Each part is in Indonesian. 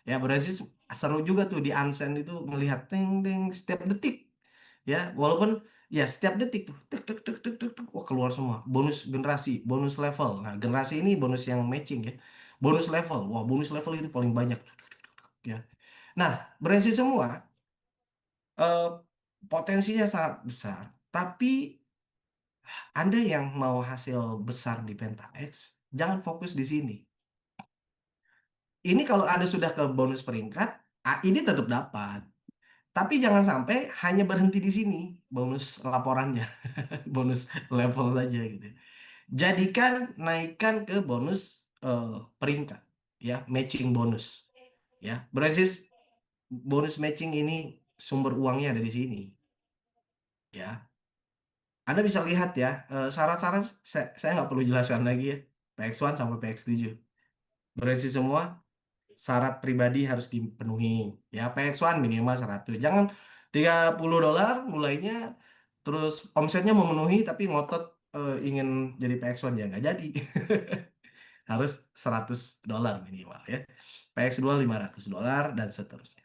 Ya, berarti seru juga tuh di Unsend itu melihat ting ting setiap detik. Ya, walaupun ya setiap detik tuh tek tek tek tek tek tek, wah keluar semua. Bonus generasi, bonus level. Nah, generasi ini bonus yang matching ya. Bonus level. Wah, bonus level itu paling banyak ya. Nah, berarti semua eh, potensinya sangat besar, tapi Anda yang mau hasil besar di Penta X, jangan fokus di sini. Ini kalau Anda sudah ke bonus peringkat, ini tetap dapat. Tapi jangan sampai hanya berhenti di sini bonus laporannya, bonus level saja gitu. Jadikan naikkan ke bonus peringkat, ya, matching bonus, ya. Berarti bonus matching ini sumber uangnya ada di sini, ya. Anda bisa lihat ya, syarat-syarat saya nggak perlu jelaskan lagi ya. PX1 sampai PX7. Berarti semua syarat pribadi harus dipenuhi. Ya, PX1 minimal 100. Jangan $30 mulainya, terus omsetnya memenuhi tapi ngotot ingin jadi PX1 ya nggak jadi. Harus $100 minimal ya. PX2 $500 dan seterusnya.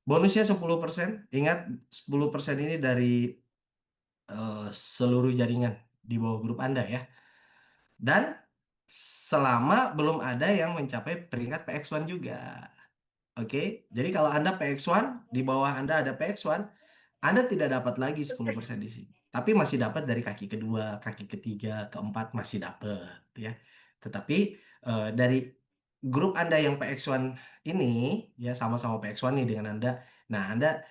Bonusnya 10%. Ingat 10% ini dari seluruh jaringan di bawah grup Anda ya. Dan selama belum ada yang mencapai peringkat PX1 juga. Oke, jadi kalau Anda PX1, di bawah Anda ada PX1, Anda tidak dapat lagi 10% di sini. Tapi masih dapat dari kaki kedua, kaki ketiga, keempat masih dapat ya. Tetapi dari grup Anda yang PX1 ini, ya sama-sama PX1 nih dengan Anda, nah Anda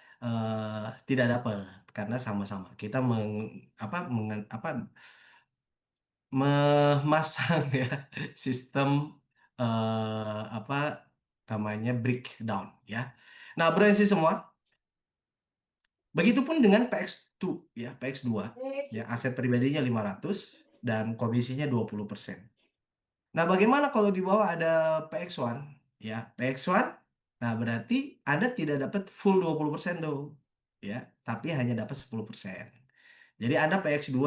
tidak dapat karena sama-sama kita memasang ya sistem apa namanya breakdown ya. Nah, berarti semua. Begitupun dengan PX2 ya, PX2 ya, aset pribadinya 500 dan komisinya 20%. Nah, bagaimana kalau di bawah ada PX1 ya, PX1. Nah, berarti Anda tidak dapat full 20% tuh ya, tapi hanya dapat 10%. Jadi Anda PX2,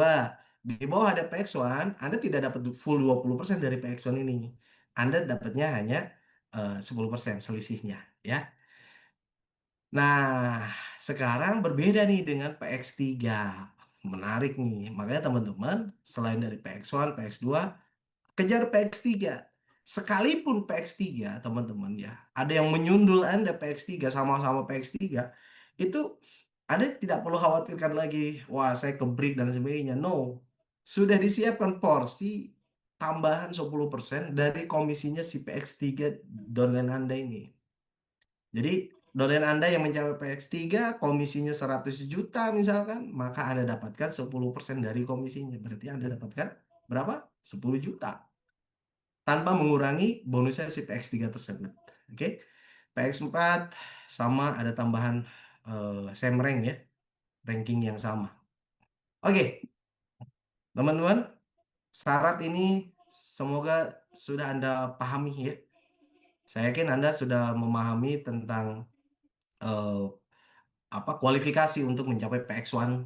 di bawah ada PX1, Anda tidak dapat full 20% dari PX1 ini. Anda dapatnya hanya 10% selisihnya ya. Nah, sekarang berbeda nih dengan PX3. Menarik nih. Makanya teman-teman, selain dari PX1, PX2, kejar PX3. Sekalipun PX3, teman-teman ya, ada yang menyundul Anda PX3 sama-sama PX3, itu Anda tidak perlu khawatirkan lagi, wah saya ke break dan sebagainya. No, sudah disiapkan porsi tambahan 10% dari komisinya si PX3 downline Anda ini. Jadi dolen Anda yang mencapai PX3 komisinya 100 juta misalkan, maka Anda dapatkan 10% dari komisinya. Berarti Anda dapatkan berapa? 10 juta. Tanpa mengurangi bonusnya si PX3 tersebut. Oke. PX4 sama ada tambahan same rank ya. Ranking yang sama. Oke, teman-teman, syarat ini semoga sudah Anda pahami ya. Saya yakin Anda sudah memahami tentang eh, kualifikasi untuk mencapai PX1,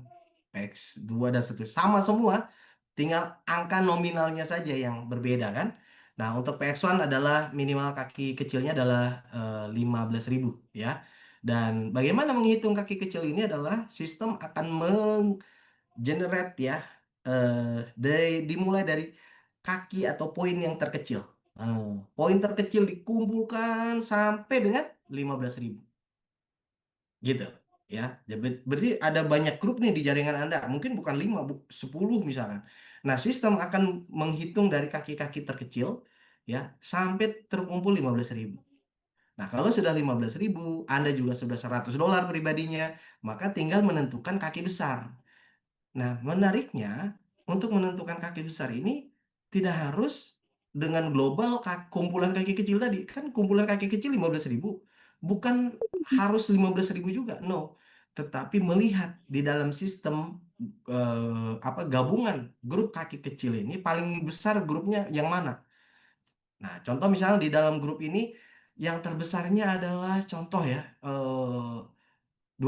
PX2 dan seterusnya. Sama semua, tinggal angka nominalnya saja yang berbeda kan. Nah, untuk PX1 adalah minimal kaki kecilnya adalah 15.000 ya. Dan bagaimana menghitung kaki kecil ini adalah sistem akan menggenerate ya dimulai dari kaki atau poin yang terkecil. Poin terkecil dikumpulkan sampai dengan 15.000 gitu ya. Berarti ada banyak grup nih di jaringan Anda, mungkin bukan 5 10 misalkan. Nah, sistem akan menghitung dari kaki-kaki terkecil ya sampai terkumpul 15.000. Nah, kalau sudah 15.000, Anda juga sudah $100 pribadinya, maka tinggal menentukan kaki besar. Nah, menariknya, untuk menentukan kaki besar ini tidak harus dengan global kumpulan kaki kecil tadi. Kan kumpulan kaki kecil 15.000. Bukan harus 15.000 juga, no. Tetapi melihat di dalam sistem gabungan grup kaki kecil ini paling besar grupnya yang mana. Nah, contoh misalnya di dalam grup ini yang terbesarnya adalah contoh ya 2.000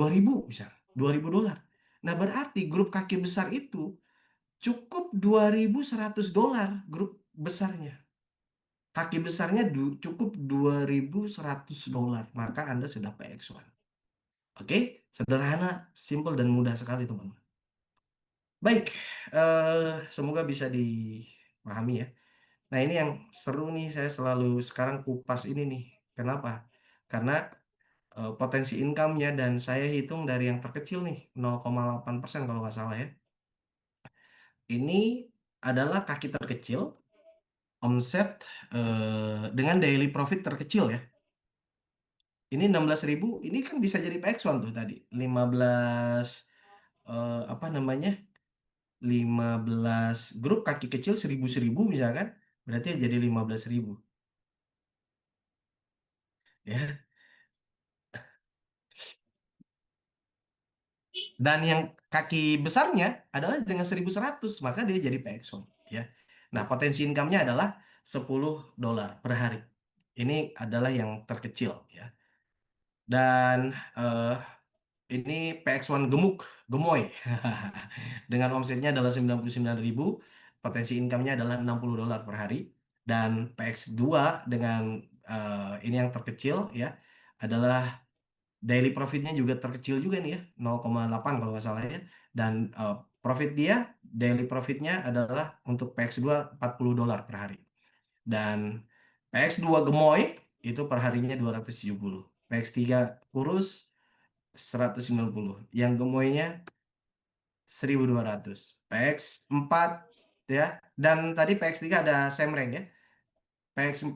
misalnya, $2.000. Nah, berarti grup kaki besar itu cukup $2.100 grup besarnya. kaki besarnya cukup $2.100, maka Anda sudah PX1. Oke, sederhana, simple dan mudah sekali teman-teman. Baik, semoga bisa dipahami ya. Nah, ini yang seru nih, saya selalu sekarang kupas ini nih. Kenapa? Karena potensi income-nya dan saya hitung dari yang terkecil nih, 0,8% kalau nggak salah ya. Ini adalah kaki terkecil, omset dengan daily profit terkecil ya. Ini 16.000, ini kan bisa jadi PX1 tuh tadi. 15, apa namanya, 15 grup kaki kecil 1.000 misalkan, berarti jadi 15.000 ya. Dan yang kaki besarnya adalah dengan 1.100, maka dia jadi PX1 ya. Nah, potensi income-nya adalah $10 per hari. Ini adalah yang terkecil ya. Dan ini PX1 gemuk, gemoy. Dengan omsetnya adalah 99.000, potensi income-nya adalah $60 per hari. Dan PX2 dengan ini yang terkecil ya, adalah daily profitnya juga terkecil juga nih ya, 0,8 kalau nggak salah ya. Dan profit dia, daily profitnya adalah untuk PX2 $40 per hari. Dan PX2 gemoy itu per harinya 270. PX3 kurus 190. Yang gemoynya 1.200. PX4 ya. Dan tadi PX3 ada Semreng ya. PX4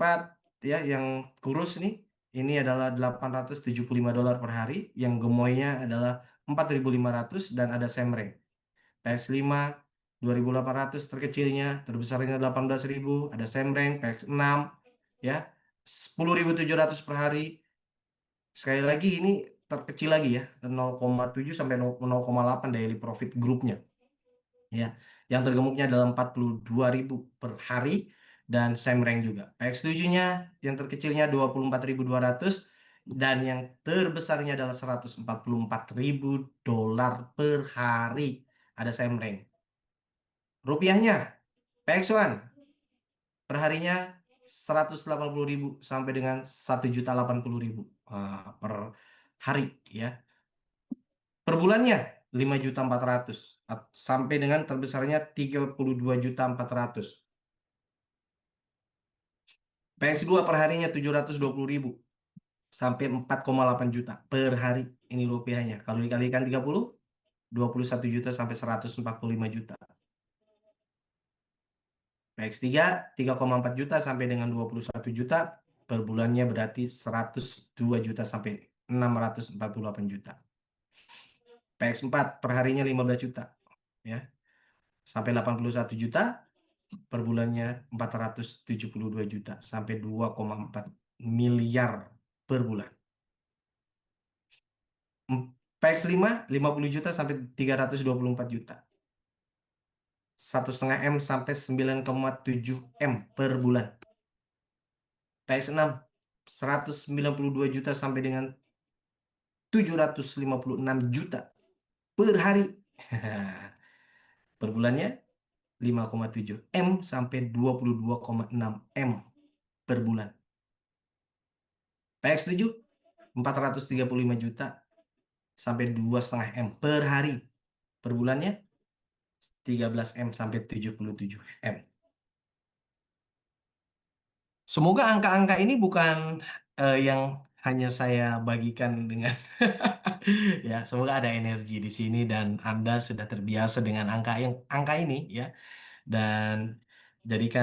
ya yang kurus nih, ini adalah $875 per hari, yang gemoynya adalah 4.500 dan ada Semreng. PX5 2.800 terkecilnya, terbesarnya 18.000, ada Semreng. PX6 ya 10.700 per hari. Sekali lagi ini terkecil lagi ya, 0,7 sampai 0,8 daily profit grupnya. Ya, yang tergemuknya adalah 42.000 per hari dan Semreng juga. PX7-nya yang terkecilnya 24.200 dan yang terbesarnya adalah $144.000 per hari. Ada Semreng. Rupiahnya, PX1 per harinya 180.000 sampai dengan 1.080.000 per hari ya. Per bulannya 5.400.000 sampai dengan terbesarnya 32.400.000. PX2 per harinya 720.000 sampai 4,8 juta per hari. Ini rupiahnya. Kalau dikalikan 30, 21 juta sampai 145 juta. PX3 3,4 juta sampai dengan 21 juta per bulannya, berarti 102 juta sampai 648 juta. PX4 per harinya 15 juta ya. Sampai 81 juta per bulannya, 472 juta sampai 2,4 miliar per bulan. PX5 50 juta sampai 324 juta. 1,5 M sampai 9,7 M per bulan. PX6 192 juta sampai dengan 756 juta per hari. Per bulannya 5,7 M sampai 22,6 M per bulan. PX7 435 juta sampai 2,5 M per hari. Per bulannya 13 M sampai 77 M. Semoga angka-angka ini bukan yang hanya saya bagikan dengan ya, semoga ada energi di sini dan Anda sudah terbiasa dengan angka ini ya, dan jadikan